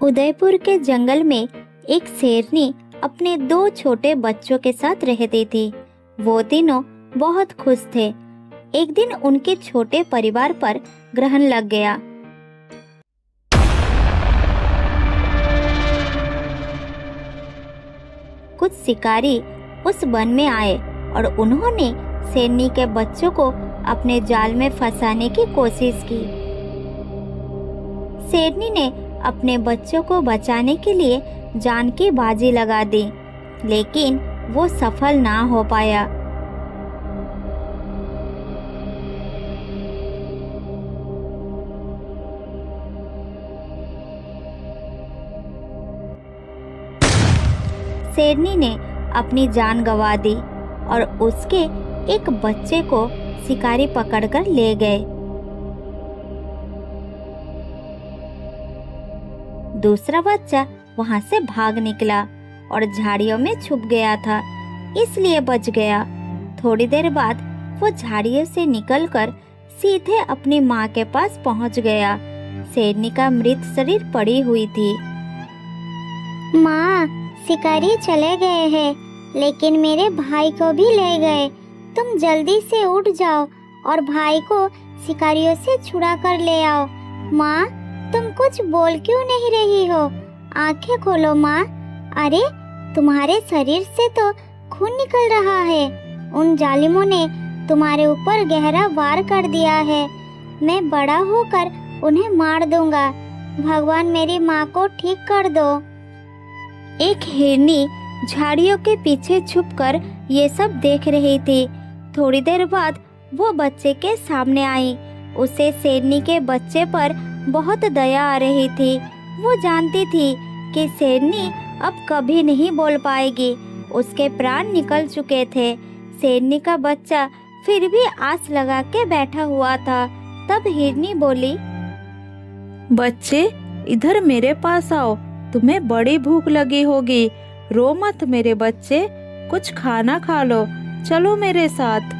उदयपुर के जंगल में एक शेरनी अपने 2 छोटे बच्चों के साथ रहती थी। वो तीनों बहुत खुश थे। एक दिन उनके छोटे परिवार पर ग्रहण लग गया। कुछ शिकारी उस वन में आए और उन्होंने शेरनी के बच्चों को अपने जाल में फंसाने की कोशिश की। शेरनी ने अपने बच्चों को बचाने के लिए जान की बाजी लगा दी, लेकिन वो सफल ना हो पाया। शेरनी ने अपनी जान गंवा दी और उसके एक बच्चे को शिकारी पकड़कर ले गए। दूसरा बच्चा वहां से भाग निकला और झाड़ियों में छुप गया था, इसलिए बच गया। थोड़ी देर बाद वो झाड़ियों से निकलकर सीधे अपनी माँ के पास पहुंच गया। शेरनी का मृत शरीर पड़ी हुई थी। माँ, शिकारी चले गए हैं, लेकिन मेरे भाई को भी ले गए। तुम जल्दी से उठ जाओ और भाई को शिकारियों से छुड़ा कर ले आओ। माँ, तुम कुछ बोल क्यों नहीं रही हो? आंखें खोलो माँ। अरे, तुम्हारे शरीर से तो खून निकल रहा है। उन जालिमों ने तुम्हारे ऊपर गहरा वार कर दिया है। मैं बड़ा होकर उन्हें मार दूंगा। भगवान मेरी माँ को ठीक कर दो। एक हिरनी झाड़ियों के पीछे छुपकर ये सब देख रही थी। थोड़ी देर बाद वो बच्चे के सामने आई। उसे शेरनी के बच्चे पर बहुत दया आ रही थी। वो जानती थी कि शेरनी अब कभी नहीं बोल पाएगी। उसके प्राण निकल चुके थे। शेरनी का बच्चा फिर भी आस लगा के बैठा हुआ था। तब हिरनी बोली, बच्चे, इधर मेरे पास आओ। तुम्हें बड़ी भूख लगी होगी। रो मत मेरे बच्चे, कुछ खाना खा लो। चलो मेरे साथ।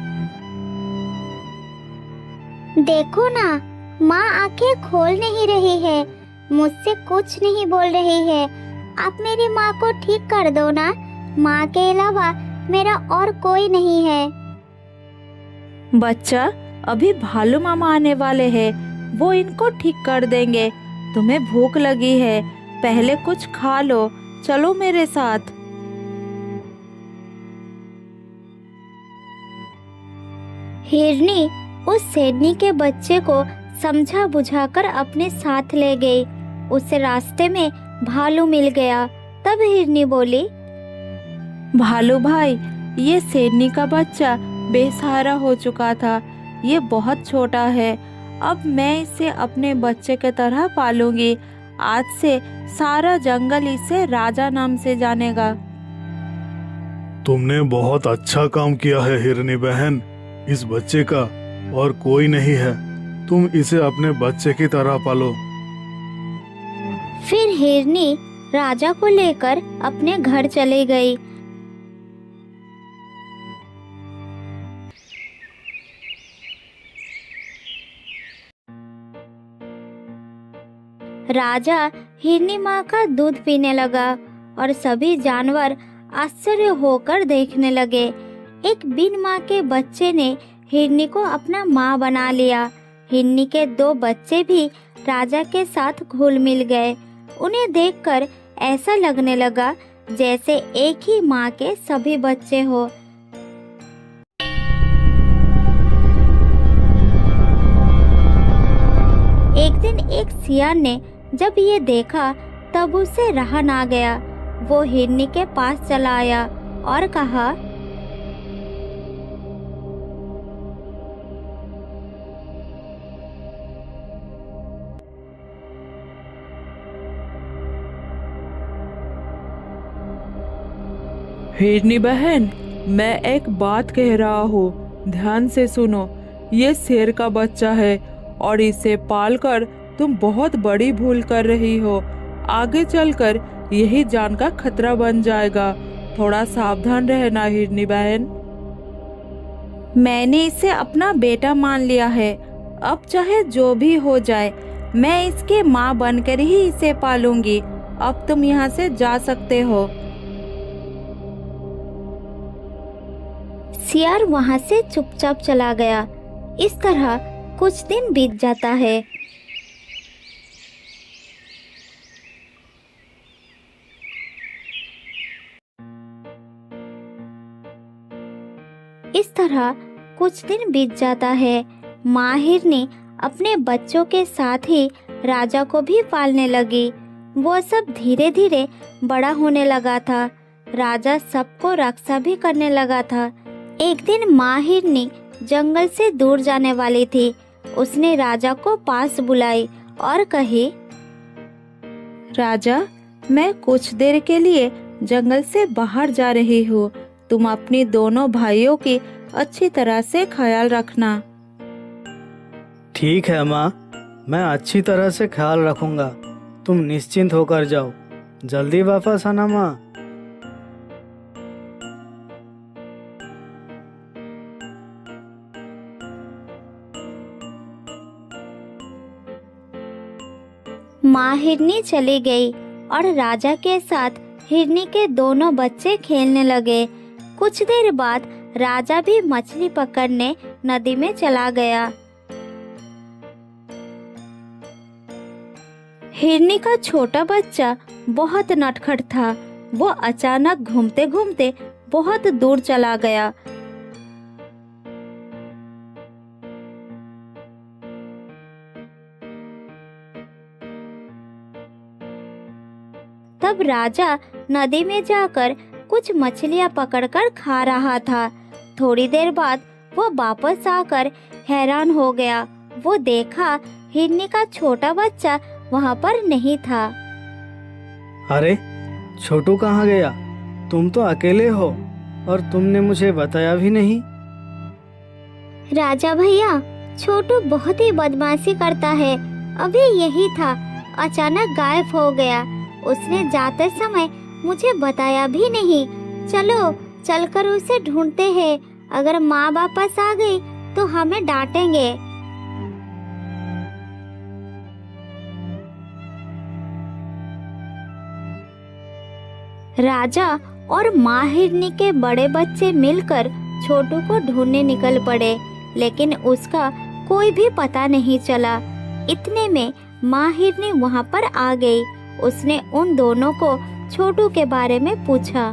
देखो ना, माँ आंखें खोल नहीं रही है, मुझसे कुछ नहीं बोल रही है। आप मेरी माँ को ठीक कर दो ना। माँ के अलावा मेरा और कोई नहीं है। बच्चा, अभी भालू मामा आने वाले हैं, वो इनको ठीक कर देंगे। तुम्हें भूख लगी है, पहले कुछ खा लो। चलो मेरे साथ। हिरनी उस शेरनी के बच्चे को समझा बुझाकर अपने साथ ले गई। उसे रास्ते में भालू मिल गया। तब हिरनी बोली, भालू भाई, ये शेरनी का बच्चा बेसहारा हो चुका था। ये बहुत छोटा है। अब मैं इसे अपने बच्चे की तरह पालूंगी। आज से सारा जंगल इसे राजा नाम से जानेगा। तुमने बहुत अच्छा काम किया है हिरनी बहन। इस बच्चे का और कोई नहीं है। तुम इसे अपने बच्चे की तरह पालो। फिर हिरनी राजा को लेकर अपने घर चली गई। राजा हिरनी माँ का दूध पीने लगा और सभी जानवर आश्चर्य होकर देखने लगे। एक बिन माँ के बच्चे ने हिरनी को अपना माँ बना लिया। हिरनी के 2 बच्चे भी राजा के साथ घुल मिल गए। उन्हें देखकर ऐसा लगने लगा जैसे एक ही माँ के सभी बच्चे हो। एक दिन एक सियार ने जब ये देखा तब उसे रहा ना गया। वो हिरनी के पास चला आया और कहा, हिरनी बहन, मैं एक बात कह रहा हूँ, ध्यान से सुनो। ये शेर का बच्चा है और इसे पालकर तुम बहुत बड़ी भूल कर रही हो। आगे चलकर यही जान का खतरा बन जाएगा। थोड़ा सावधान रहना हिरनी बहन। मैंने इसे अपना बेटा मान लिया है। अब चाहे जो भी हो जाए, मैं इसके माँ बनकर ही इसे पालूंगी अब तुम यहाँ से जा सकते हो। सियार वहां से चुपचाप चला गया। इस तरह कुछ दिन बीत जाता है। माँ हिरनी अपने बच्चों के साथ ही राजा को भी पालने लगी। वो सब धीरे धीरे बड़ा होने लगा था। राजा सबको रक्षा भी करने लगा था। एक दिन माँ हिरनी जंगल से दूर जाने वाली थी। उसने राजा को पास बुलाई और कही, राजा, मैं कुछ देर के लिए जंगल से बाहर जा रही हूँ। तुम अपनी दोनों भाइयों की अच्छी तरह से ख्याल रखना। ठीक है माँ, मैं अच्छी तरह से ख्याल रखूंगा। तुम निश्चिंत होकर जाओ। जल्दी वापस आना माँ। माँ हिरनी चली गई और राजा के साथ हिरनी के दोनों बच्चे खेलने लगे। कुछ देर बाद राजा भी मछली पकड़ने नदी में चला गया। हिरनी का छोटा बच्चा बहुत नटखट था। वो अचानक घूमते घूमते बहुत दूर चला गया। तब राजा नदी में जाकर कुछ मछलियां पकड़कर खा रहा था। थोड़ी देर बाद वो वापस आकर हैरान हो गया। वो देखा हिरनी का छोटा बच्चा वहाँ पर नहीं था। अरे छोटू कहाँ गया? तुम तो अकेले हो और तुमने मुझे बताया भी नहीं। राजा भैया, छोटू बहुत ही बदमाशी करता है। अभी यही था, अचानक गायब हो गया। उसने जाते समय मुझे बताया भी नहीं। चलो चलकर उसे ढूंढते हैं। अगर माँ वापस आ गई तो हमें डांटेंगे। राजा और माँ हिरनी के बड़े बच्चे मिलकर छोटू को ढूंढने निकल पड़े, लेकिन उसका कोई भी पता नहीं चला। इतने में माँ हिरनी वहाँ पर आ गई। उसने उन दोनों को छोटू के बारे में पूछा।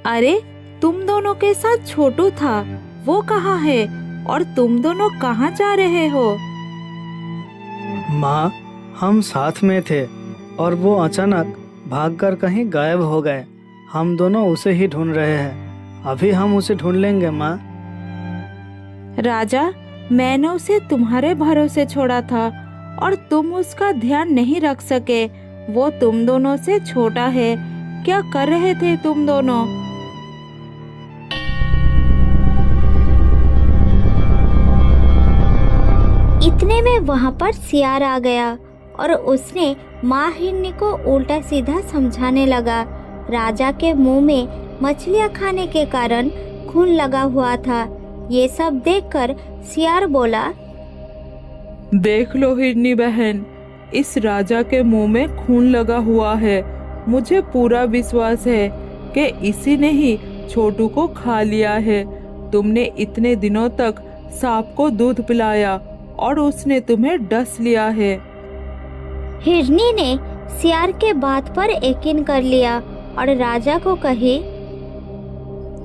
अरे, तुम दोनों के साथ छोटू था, वो कहाँ है और तुम दोनों कहाँ जा रहे हो? माँ, हम साथ में थे और वो अचानक भागकर कहीं गायब हो गए। हम दोनों उसे ही ढूंढ रहे हैं। अभी हम उसे ढूंढ लेंगे माँ। राजा, मैंने उसे तुम्हारे भरोसे छोड़ा था और तुम उसका ध्यान नहीं रख सके। वो तुम दोनों से छोटा है। क्या कर रहे थे तुम दोनों? इतने में वहाँ पर सियार आ गया और उसने माँ हिरनी को उल्टा सीधा समझाने लगा। राजा के मुंह में मछलियाँ खाने के कारण खून लगा हुआ था। ये सब देखकर सियार बोला, देख लो हिरनी बहन, इस राजा के मुंह में खून लगा हुआ है। मुझे पूरा विश्वास है कि इसी ने ही छोटू को खा लिया है। तुमने इतने दिनों तक सांप को दूध पिलाया और उसने तुम्हें डस लिया है। हिरनी ने सियार के बात पर यकीन कर लिया और राजा को कही,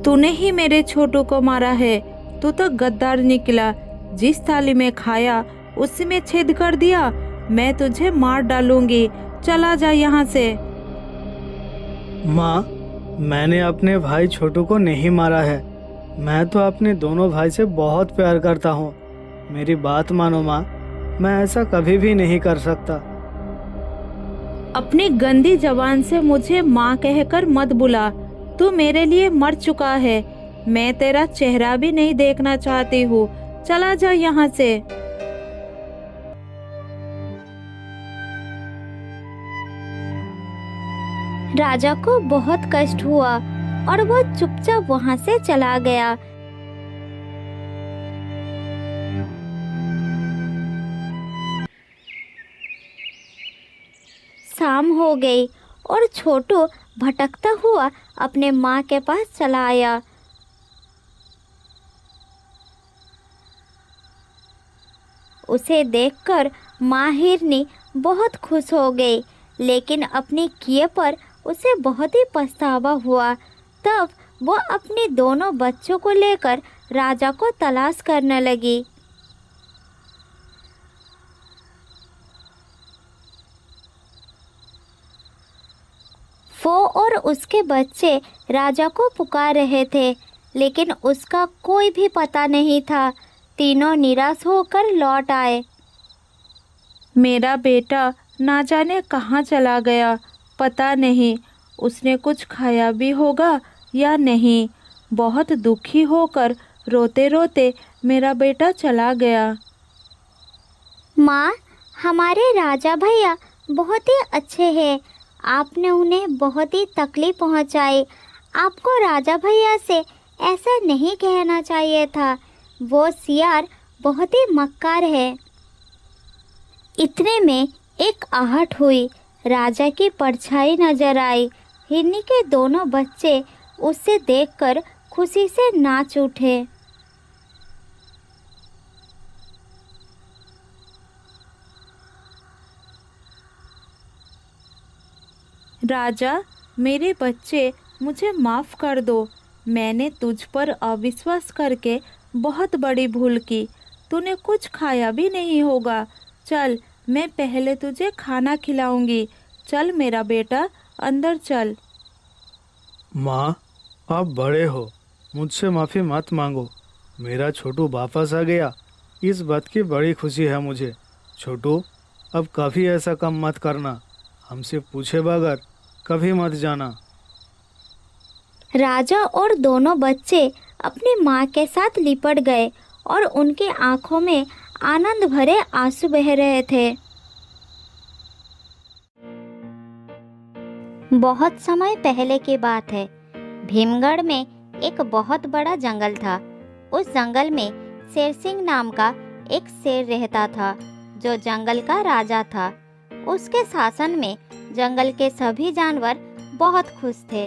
तूने ही मेरे छोटू को मारा है। तू तो गद्दार निकला। जिस थाली में खाया उसी में छेद कर दिया। मैं तुझे मार डालूंगी। चला जा यहाँ से। माँ, मैंने अपने भाई छोटू को नहीं मारा है। मैं तो अपने दोनों भाई से बहुत प्यार करता हूँ। मेरी बात मानो माँ, मैं ऐसा कभी भी नहीं कर सकता। अपनी गंदी जबान से मुझे माँ कहकर मत बुला। तू मेरे लिए मर चुका है। मैं तेरा चेहरा भी नहीं देखना चाहती हूँ। चला जा यहाँ से। राजा को बहुत कष्ट हुआ और वो चुपचाप वहाँ से चला गया। शाम हो गई और छोटू भटकता हुआ अपने माँ के पास चला आया। उसे देखकर माँ हिरनी बहुत खुश हो गई, लेकिन अपने किए पर उसे बहुत ही पछतावा हुआ। तब वो अपने दोनों बच्चों को लेकर राजा को तलाश करने लगी। वो और उसके बच्चे राजा को पुकार रहे थे, लेकिन उसका कोई भी पता नहीं था। तीनों निराश होकर लौट आए। मेरा बेटा ना जाने कहाँ चला गया, पता नहीं उसने कुछ खाया भी होगा या नहीं। बहुत दुखी होकर रोते रोते मेरा बेटा चला गया। माँ, हमारे राजा भैया बहुत ही अच्छे हैं। आपने उन्हें बहुत ही तकलीफ पहुँचाई। आपको राजा भैया से ऐसा नहीं कहना चाहिए था। वो सियार बहुत ही मक्कार है। इतने में एक आहट हुई। राजा की परछाई नजर आई। हिरनी के दोनों बच्चे उसे देखकर खुशी से नाच उठे। राजा, मेरे बच्चे, मुझे माफ़ कर दो। मैंने तुझ पर अविश्वास करके बहुत बड़ी भूल की। तूने कुछ खाया भी नहीं होगा। चल, मैं पहले तुझे खाना खिलाऊंगी। चल मेरा बेटा, अंदर चल। माँ, आप बड़े हो, मुझसे माफ़ी मत मांगो। मेरा छोटू वापस आ गया, इस बात की बड़ी खुशी है मुझे। छोटू, अब कभी ऐसा काम मत करना। हमसे पूछे बगैर कभी मत जाना। राजा और दोनों बच्चे अपनी माँ के साथ लिपट गए और उनकी आंखों में आनंद भरे आंसू बह रहे थे। बहुत समय पहले की बात है। भीमगढ़ में एक बहुत बड़ा जंगल था। उस जंगल में शेर सिंह नाम का एक शेर रहता था, जो जंगल का राजा था। उसके शासन में जंगल के सभी जानवर बहुत खुश थे।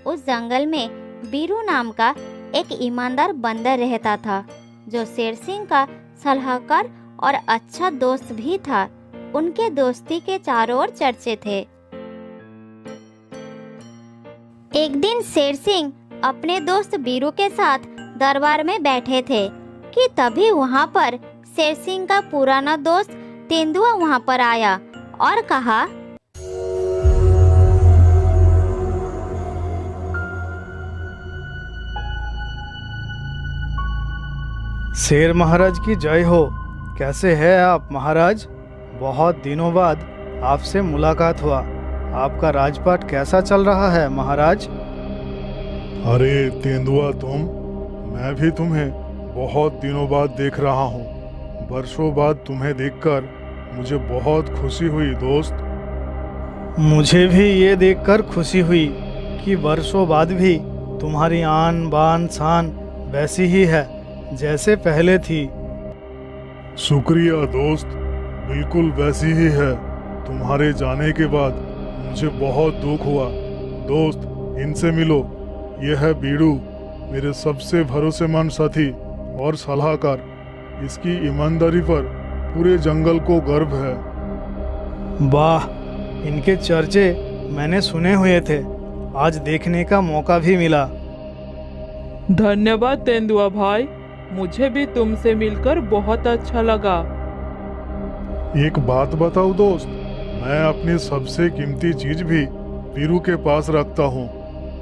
उस जंगल में बीरू नाम का एक ईमानदार बंदर रहता था, जो शेर सिंह का सलाहकार और अच्छा दोस्त भी था। उनके दोस्ती के चारों ओर चर्चे थे। एक दिन शेर सिंह अपने दोस्त बीरू के साथ दरबार में बैठे थे कि तभी वहां पर शेर सिंह का पुराना दोस्त तेंदुआ वहां पर आया और कहा, शेर महाराज की जय हो। कैसे हैं आप महाराज? बहुत दिनों बाद आपसे मुलाकात हुआ। आपका राजपाट कैसा चल रहा है महाराज? अरे तेंदुआ तुम, मैं भी तुम्हें बहुत दिनों बाद देख रहा हूँ। वर्षों बाद तुम्हें देखकर मुझे बहुत खुशी हुई दोस्त। मुझे भी ये देखकर खुशी हुई कि वर्षों बाद भी तुम्हारी आन बान शान वैसी ही है जैसे पहले थी। शुक्रिया दोस्त, बिल्कुल वैसी ही है। तुम्हारे जाने के बाद मुझे बहुत दुख हुआ। दोस्त, इनसे मिलो। यह है बीड़ू, मेरे सबसे भरोसेमंद साथी और सलाहकार। इसकी ईमानदारी पर पूरे जंगल को गर्व है। वाह, इनके चर्चे मैंने सुने हुए थे, आज देखने का मौका भी मिला। धन्यवाद तेंदुआ भाई, मुझे भी तुमसे मिलकर बहुत अच्छा लगा। एक बात बताओ दोस्त, मैं अपनी सबसे कीमती चीज भी बीरू के पास रखता हूँ।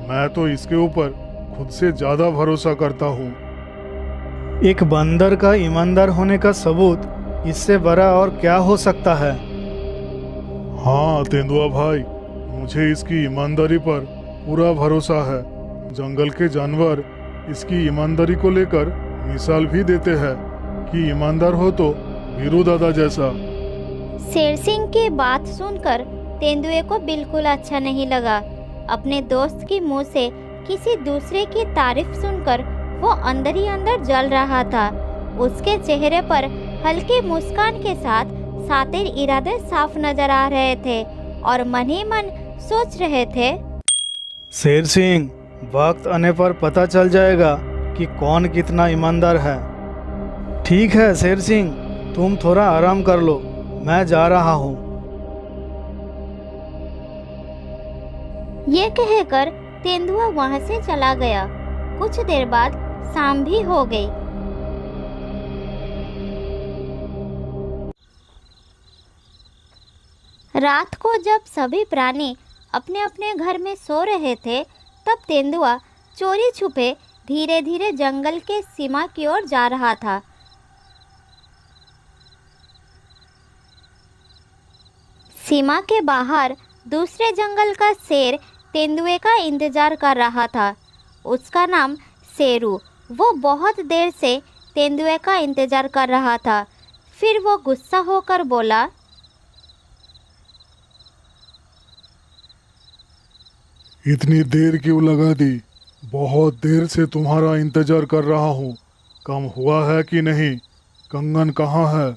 मैं तो इसके ऊपर खुद से ज्यादा भरोसा करता हूँ। एक बंदर का ईमानदार होने का सबूत इससे बड़ा और क्या हो सकता है? हाँ तेंदुआ भाई, मुझे इसकी ईमानदारी पर पूरा भरोसा है। जंगल के जानवर इसकी ईमानदारी को लेकर मिसाल भी देते हैं कि ईमानदार हो तो बीरू दादा जैसा। शेर सिंह की बात सुनकर तेंदुए को बिल्कुल अच्छा नहीं लगा। अपने दोस्त के मुंह से किसी दूसरे की तारीफ सुनकर वो अंदर ही अंदर जल रहा था। उसके चेहरे पर हल्की मुस्कान के साथ शातिर इरादे साफ नजर आ रहे थे। और मन ही मन सोच रहे थे। शेर सिंह, वक्त आने पर पता चल जाएगा कि कौन कितना ईमानदार है। ठीक है शेर सिंह, तुम थोड़ा आराम कर लो, मैं जा रहा हूँ। ये कहकर तेंदुआ वहां से चला गया। कुछ देर बाद शाम भी हो गई। रात को जब सभी प्राणी अपने अपने घर में सो रहे थे, तब तेंदुआ चोरी छुपे धीरे धीरे जंगल के सीमा की ओर जा रहा था। सीमा के बाहर दूसरे जंगल का शेर तेंदुए का इंतजार कर रहा था। उसका नाम शेरू। वो बहुत देर से तेंदुए का इंतजार कर रहा था। फिर वो गुस्सा होकर बोला, इतनी देर क्यों लगा दी? बहुत देर से तुम्हारा इंतजार कर रहा हूँ। कम हुआ है कि नहीं? कंगन कहाँ है?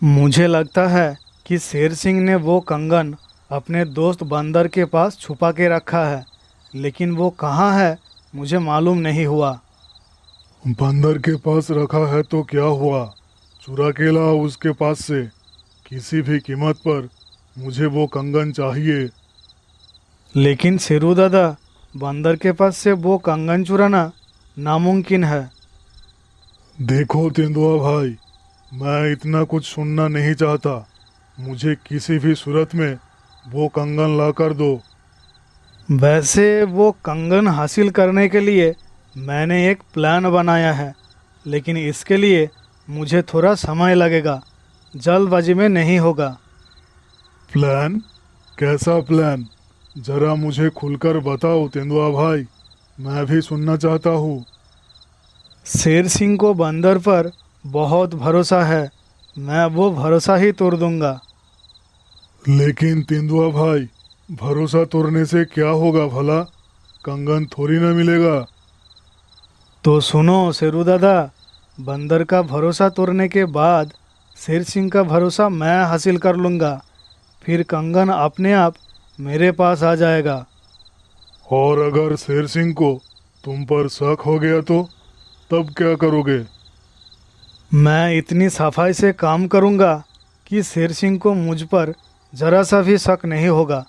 मुझे लगता है कि शेर सिंह ने वो कंगन अपने दोस्त बंदर के पास छुपा के रखा है, लेकिन वो कहाँ है मुझे मालूम नहीं हुआ। बंदर के पास रखा है तो क्या हुआ? चुरा के लाओ उसके पास से। किसी भी कीमत पर मुझे वो कंगन चाहिए। लेकिन शेरू दादा, बंदर के पास से वो कंगन चुराना नामुमकिन है। देखो तेंदुआ भाई, मैं इतना कुछ सुनना नहीं चाहता। मुझे किसी भी सूरत में वो कंगन ला कर दो। वैसे वो कंगन हासिल करने के लिए मैंने एक प्लान बनाया है, लेकिन इसके लिए मुझे थोड़ा समय लगेगा, जल्दबाजी में नहीं होगा। प्लान? कैसा प्लान? जरा मुझे खुलकर बताओ तेंदुआ भाई, मैं भी सुनना चाहता हूँ। शेर सिंह को बंदर पर बहुत भरोसा है, मैं वो भरोसा ही तोड़ दूंगा। लेकिन तेंदुआ भाई, भरोसा तोड़ने से क्या होगा भला? कंगन थोड़ी ना मिलेगा। तो सुनो शेरू दादा, बंदर का भरोसा तोड़ने के बाद शेर सिंह का भरोसा मैं हासिल कर लूँगा। फिर कंगन अपने आप मेरे पास आ जाएगा। और अगर शेर सिंह को तुम पर शक हो गया तो तब क्या करोगे? मैं इतनी सफाई से काम करूँगा कि शेर सिंह को मुझ पर जरा सा भी शक नहीं होगा।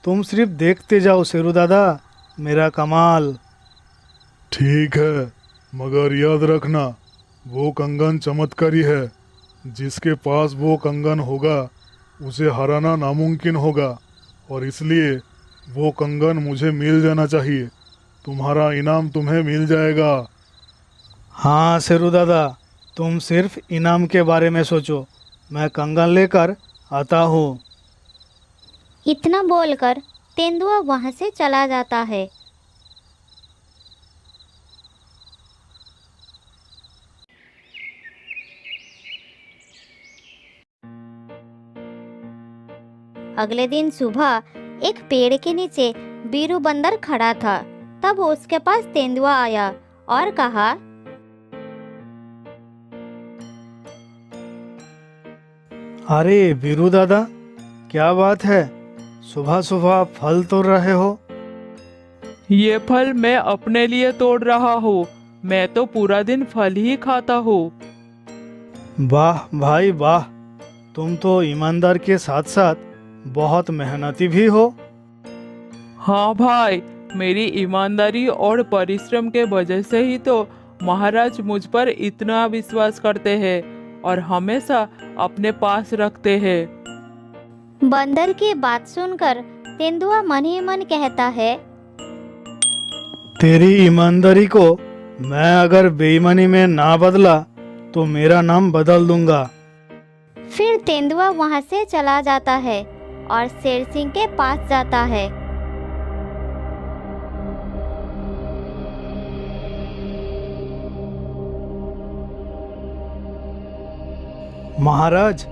तुम सिर्फ देखते जाओ शेरू दादा, मेरा कमाल। ठीक है, मगर याद रखना, वो कंगन चमत्कारी है। जिसके पास वो कंगन होगा उसे हराना नामुमकिन होगा, और इसलिए वो कंगन मुझे मिल जाना चाहिए। तुम्हारा इनाम तुम्हें मिल जाएगा। हाँ शेरू दादा, तुम सिर्फ इनाम के बारे में सोचो, मैं कंगन लेकर आता हूँ। इतना बोलकर तेंदुआ वहां से चला जाता है। अगले दिन सुबह एक पेड़ के नीचे बीरू बंदर खड़ा था। तब उसके पास तेंदुआ आया और कहा, अरे वीरू दादा, क्या बात है? सुबह सुबह फल तोड़ रहे हो? ये फल मैं अपने लिए तोड़ रहा हूँ। मैं तो पूरा दिन फल ही खाता हूँ। वाह भाई वाह, तुम तो ईमानदार के साथ साथ बहुत मेहनती भी हो। हाँ भाई, मेरी ईमानदारी और परिश्रम के वजह से ही तो महाराज मुझ पर इतना विश्वास करते हैं और हमेशा अपने पास रखते हैं। बंदर की बात सुनकर तेंदुआ मन ही मन कहता है, तेरी ईमानदारी को मैं अगर बेईमानी में ना बदला तो मेरा नाम बदल दूंगा। फिर तेंदुआ वहां से चला जाता है और शेर सिंह के पास जाता है। महाराज,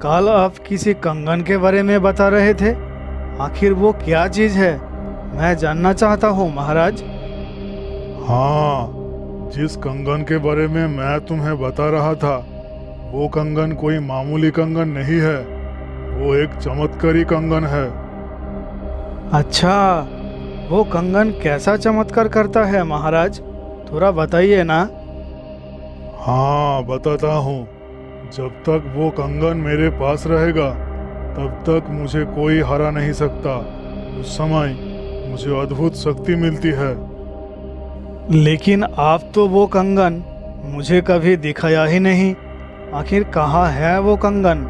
कल आप किसी कंगन के बारे में बता रहे थे। आखिर वो क्या चीज है? मैं जानना चाहता हूँ महाराज। हाँ, जिस कंगन के बारे में मैं तुम्हें बता रहा था, वो कंगन कोई मामूली कंगन नहीं है। वो एक चमत्कारी कंगन है। अच्छा, वो कंगन कैसा चमत्कार करता है महाराज, थोड़ा बताइए ना। हाँ बताता हूँ। जब तक वो कंगन मेरे पास रहेगा तब तक मुझे कोई हरा नहीं सकता। उस समय मुझे अद्भुत शक्ति मिलती है। लेकिन आप तो वो कंगन मुझे कभी दिखाया ही नहीं। आखिर कहाँ है वो कंगन?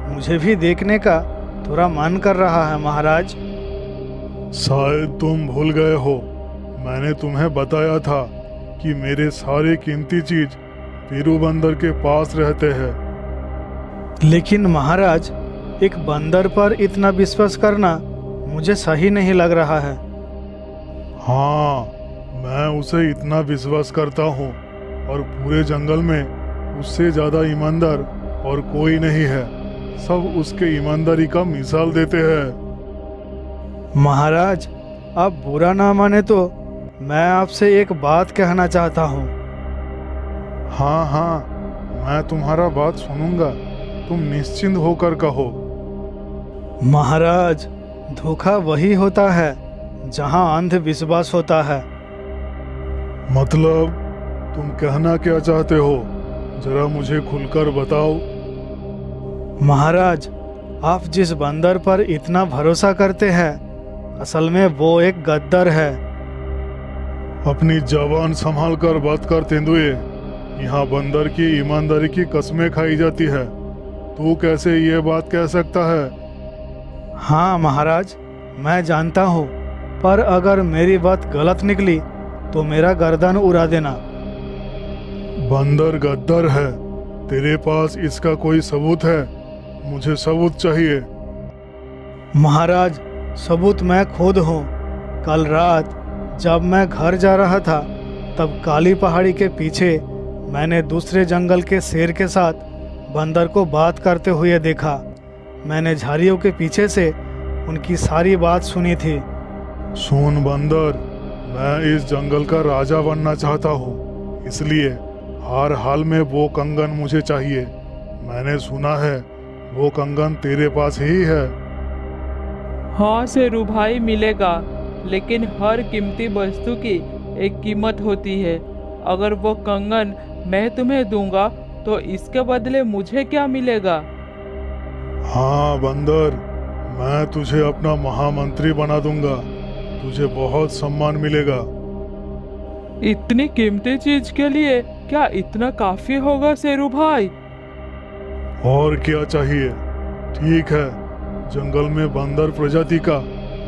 मुझे भी देखने का थोड़ा मन कर रहा है महाराज। शायद तुम भूल गए हो, मैंने तुम्हें बताया था कि मेरे सारे कीमती चीज बीरू बंदर के पास रहते हैं। लेकिन महाराज, एक बंदर पर इतना विश्वास करना मुझे सही नहीं लग रहा है। हाँ, मैं उसे इतना विश्वास करता हूँ और पूरे जंगल में उससे ज्यादा ईमानदार और कोई नहीं है। सब उसके ईमानदारी का मिसाल देते हैं। महाराज, आप बुरा ना माने तो मैं आपसे एक बात कहना चाहता हूँ। हाँ हाँ, मैं तुम्हारा बात सुनूंगा, तुम निश्चिंत होकर कहो। महाराज, धोखा वही होता है जहाँ अंधविश्वास होता है। मतलब तुम कहना क्या चाहते हो, जरा मुझे खुलकर बताओ। महाराज, आप जिस बंदर पर इतना भरोसा करते हैं, असल में वो एक गद्दर है। अपनी जबान संभाल कर बात कर तेंदुए। यहाँ बंदर की ईमानदारी की कस्में खाई जाती है, तू कैसे ये बात कह सकता है? हाँ महाराज, मैं जानता हूँ, पर अगर मेरी बात गलत निकली तो मेरा गर्दन उड़ा देना। बंदर गद्दार है, तेरे पास इसका कोई सबूत है? मुझे सबूत चाहिए। महाराज, सबूत मैं खुद हूँ। कल रात जब मैं घर जा रहा था तब काली पहाड़ी के पीछे मैंने दूसरे जंगल के शेर के साथ बंदर को बात करते हुए देखा। मैंने झाड़ियों के पीछे से उनकी सारी बात सुनी थी। सुन बंदर, मैं इस जंगल का राजा बनना चाहता हूँ, इसलिए हर हाल में वो कंगन मुझे चाहिए। मैंने सुना है वो कंगन तेरे पास ही है। हाँ शेरू भाई, मिलेगा, लेकिन हर कीमती वस्तु की एक कीमत होती है। अगर वो कंगन मैं तुम्हें दूंगा तो इसके बदले मुझे क्या मिलेगा? हाँ बंदर, मैं तुझे अपना महामंत्री बना दूंगा, तुझे बहुत सम्मान मिलेगा। इतनी कीमती चीज के लिए क्या इतना काफी होगा शेरू भाई? और क्या चाहिए? ठीक है, जंगल में बंदर प्रजाति का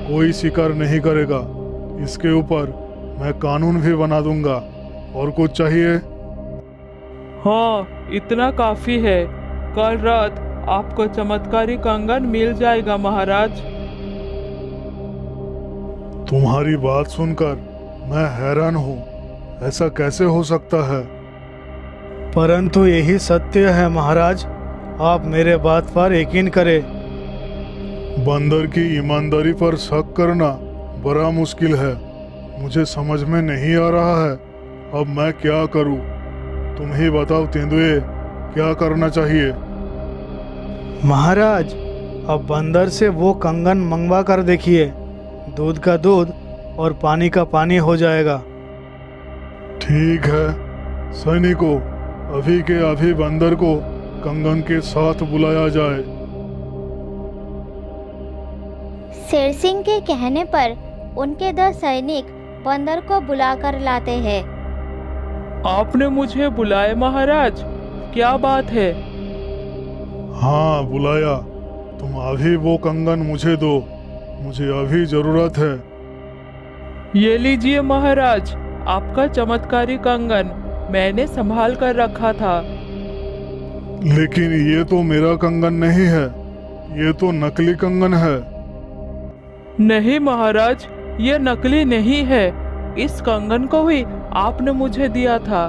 कोई शिकार नहीं करेगा, इसके ऊपर मैं कानून भी बना दूंगा। और कुछ चाहिए? हाँ, इतना काफी है। कल रात आपको चमत्कारी कंगन मिल जाएगा महाराज। तुम्हारी बात सुनकर मैं हैरान हूँ, ऐसा कैसे हो सकता है? परंतु यही सत्य है महाराज, आप मेरे बात पर यकीन करें। बंदर की ईमानदारी पर शक करना बड़ा मुश्किल है। मुझे समझ में नहीं आ रहा है अब मैं क्या करूं। तुम ही बताओ तेंदुए, क्या करना चाहिए? महाराज, अब बंदर से वो कंगन मंगवा कर देखिए, दूध का दूध और पानी का पानी हो जाएगा। ठीक है सैनिकों, अभी के अभी बंदर को कंगन के साथ बुलाया जाए। शेर सिंह के कहने पर उनके 10 सैनिक बंदर को बुलाकर लाते हैं। आपने मुझे बुलाया महाराज, क्या बात है? हाँ बुलाया, तुम अभी वो कंगन मुझे दो, मुझे अभी जरूरत है। ये लीजिए महाराज, आपका चमत्कारी कंगन मैंने संभाल कर रखा था। लेकिन ये तो मेरा कंगन नहीं है, ये तो नकली कंगन है। नहीं महाराज, ये नकली नहीं है, इस कंगन को ही आपने मुझे दिया था।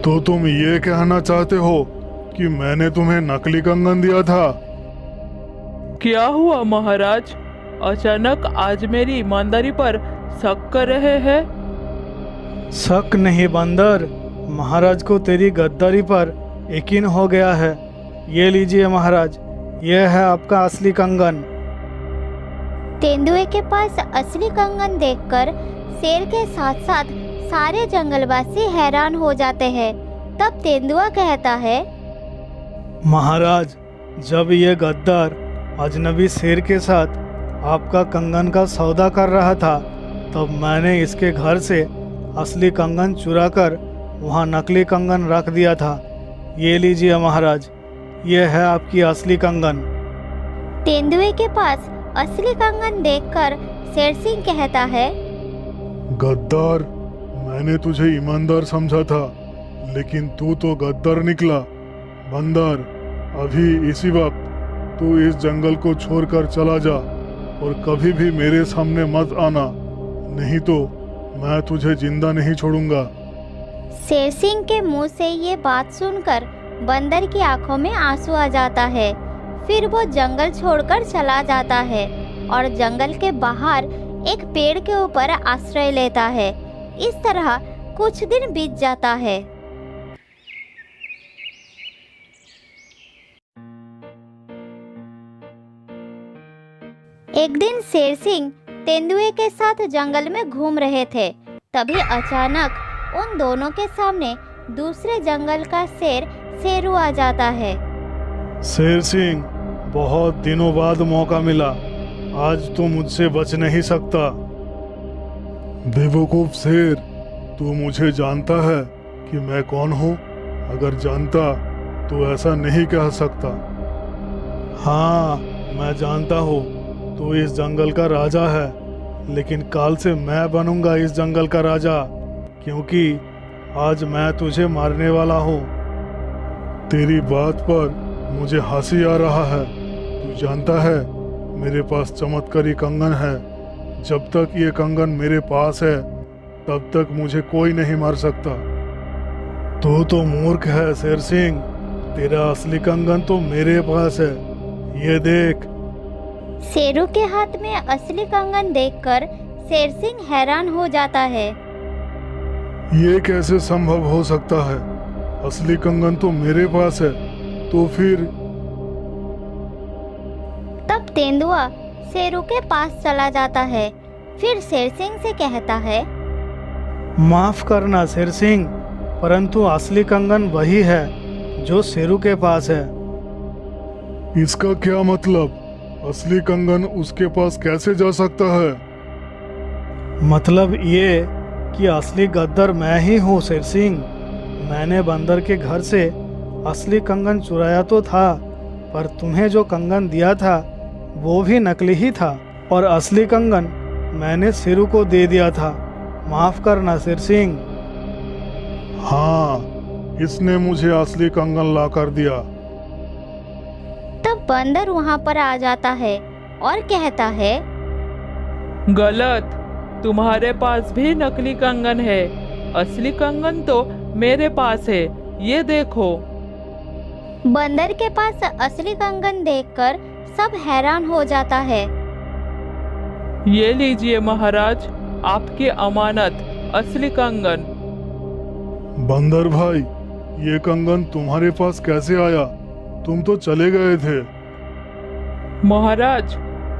तो तुम ये कहना चाहते हो कि मैंने तुम्हें नकली कंगन दिया था? क्या हुआ महाराज, अचानक आज मेरी ईमानदारी पर शक कर रहे हैं? शक नहीं बंदर, महाराज को तेरी गद्दारी पर यकीन हो गया है। ये लीजिए महाराज, यह है आपका असली कंगन। तेंदुए के पास असली कंगन देखकर शेर के साथ साथ सारे जंगलवासी हैरान हो जाते हैं। तब तेंदुआ कहता है, महाराज, जब ये गद्दार अजनबी शेर के साथ आपका कंगन का सौदा कर रहा था, तब मैंने इसके घर से असली कंगन चुराकर वहाँ नकली कंगन रख दिया था। ये लीजिए महाराज, ये है आपकी असली कंगन। तेंदुए के पास असली कंगन देखकर शेर सिंह कहता है, गद्दार, मैंने तुझे ईमानदार समझा था, लेकिन तू तो गद्दार निकला। बंदर, अभी इसी वक्त तू इस जंगल को छोड़कर चला जा और कभी भी मेरे सामने मत आना, नहीं तो मैं तुझे जिंदा नहीं छोड़ूंगा। शेर सिंह के मुंह से ये बात सुनकर बंदर की आंखों में आंसू आ जाता है। फिर वो जंगल छोड़कर चला जाता है और जंगल के बाहर एक पेड़ के ऊपर आश्रय लेता है। इस तरह कुछ दिन बीत जाता है। एक दिन शेर सिंह तेंदुए के साथ जंगल में घूम रहे थे। तभी अचानक उन दोनों के सामने दूसरे जंगल का शेर शेरू आ जाता है। शेर सिंह, बहुत दिनों बाद मौका मिला, आज तो मुझसे बच नहीं सकता। बेवकूफ शेर, तू मुझे जानता है कि मैं कौन हूँ? अगर जानता तो ऐसा नहीं कह सकता। हाँ, मैं जानता हूँ, तू इस जंगल का राजा है, लेकिन काल से मैं बनूंगा इस जंगल का राजा, क्योंकि आज मैं तुझे मारने वाला हूँ। तेरी बात पर मुझे हंसी आ रहा है। तू जानता है, मेरे पास चमत्कारी कंगन है। जब तक ये कंगन मेरे पास है, तब तक मुझे कोई नहीं मार सकता। तू तो मूर्ख है शेर सिंह, तेरा असली कंगन तो मेरे पास है, ये देख। शेरू के हाथ में असली कंगन देखकर शेर सिंह हैरान हो जाता है। ये कैसे संभव हो सकता है? असली कंगन तो मेरे पास है, तो फिर? तब तेंदुआ शेरू के पास चला जाता है। फिर शेर सिंह से कहता है, माफ करना शेर सिंह, परंतु असली कंगन वही है जो शेरू के पास है। इसका क्या मतलब? असली कंगन उसके पास कैसे जा सकता है? मतलब ये कि असली गद्दार मैं ही हूँ शेर सिंह। मैंने बंदर के घर से असली कंगन चुराया तो था, पर तुम्हें जो कंगन दिया था वो भी नकली ही था, और असली कंगन मैंने शेरू को दे दिया था। माफ करना शेर सिंह। हाँ, इसने मुझे असली कंगन ला कर दिया। तब बंदर वहाँ पर आ जाता है और कहता है, गलत, तुम्हारे पास भी नकली कंगन है। असली कंगन तो मेरे पास है, ये देखो। बंदर के पास असली कंगन देखकर सब हैरान हो जाता है। ये लीजिए महाराज, आपकी अमानत, असली कंगन। बंदर भाई, ये कंगन तुम्हारे पास कैसे आया? तुम तो चले गए थे। महाराज,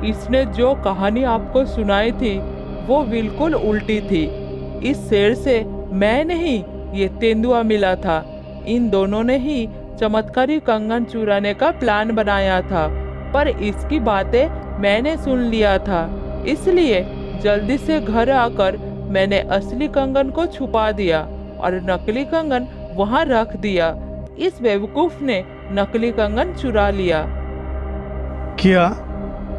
इसने जो कहानी आपको सुनाई थी वो बिल्कुल उल्टी थी। इस शेर से मैं नहीं, ये तेंदुआ मिला था। इन दोनों ने ही चमत्कारी कंगन चुराने का प्लान बनाया था, पर इसकी बातें मैंने सुन लिया था, इसलिए जल्दी से घर आकर मैंने असली कंगन को छुपा दिया और नकली कंगन वहाँ रख दिया। इस बेवकूफ ने नकली कंगन चुरा लिया। क्या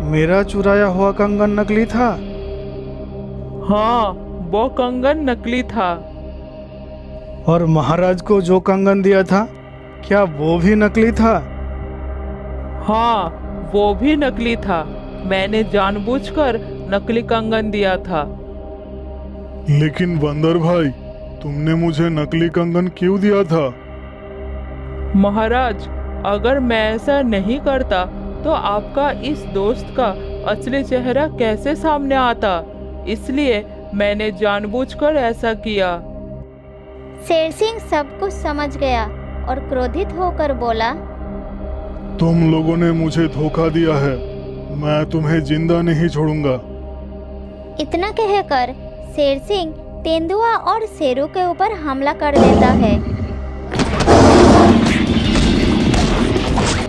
मेरा चुराया हुआ कंगन नकली था? हाँ, वो कंगन नकली था। और महाराज को जो कंगन दिया था, क्या वो भी नकली था? हाँ, वो भी नकली था। मैंने जानबूझकर नकली कंगन दिया था। लेकिन बंदर भाई, तुमने मुझे नकली कंगन क्यों दिया था? महाराज, अगर मैं ऐसा नहीं करता तो आपका इस दोस्त का असली चेहरा कैसे सामने आता, इसलिए मैंने जानबूझकर ऐसा किया। शेर सिंह सब कुछ समझ गया और क्रोधित होकर बोला, तुम लोगों ने मुझे धोखा दिया है, मैं तुम्हें जिंदा नहीं छोड़ूंगा। इतना कहकर शेर सिंह तेंदुआ और शेरू के ऊपर हमला कर देता है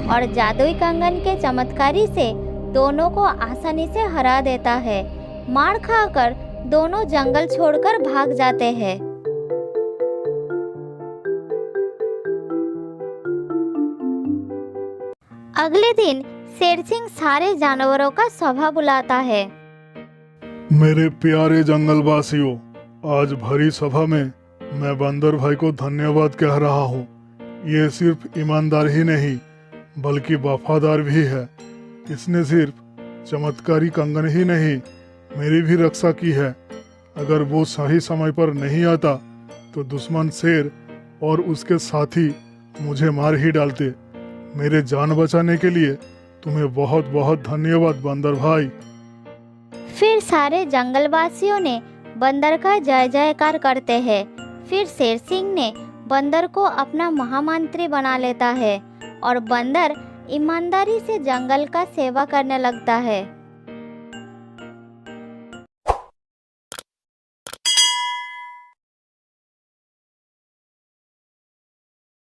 और जादुई कंगन के चमत्कारी से दोनों को आसानी से हरा देता है। मार खाकर दोनों जंगल छोड़कर भाग जाते हैं। अगले दिन शेर सिंह सारे जानवरों का सभा बुलाता है। मेरे प्यारे जंगलवासियों, आज भरी सभा में मैं बंदर भाई को धन्यवाद कह रहा हूँ। ये सिर्फ ईमानदार ही नहीं बल्कि वफादार भी है। इसने सिर्फ चमत्कारी कंगन ही नहीं मेरी भी रक्षा की है। अगर वो सही समय पर नहीं आता तो दुश्मन शेर और उसके साथी मुझे मार ही डालते। मेरे जान बचाने के लिए तुम्हें बहुत बहुत धन्यवाद बंदर भाई। फिर सारे जंगलवासियों ने बंदर का जय जयकार करते हैं। फिर शेर सिंह ने बंदर को अपना महामंत्री बना लेता है और बंदर ईमानदारी से जंगल का सेवा करने लगता है।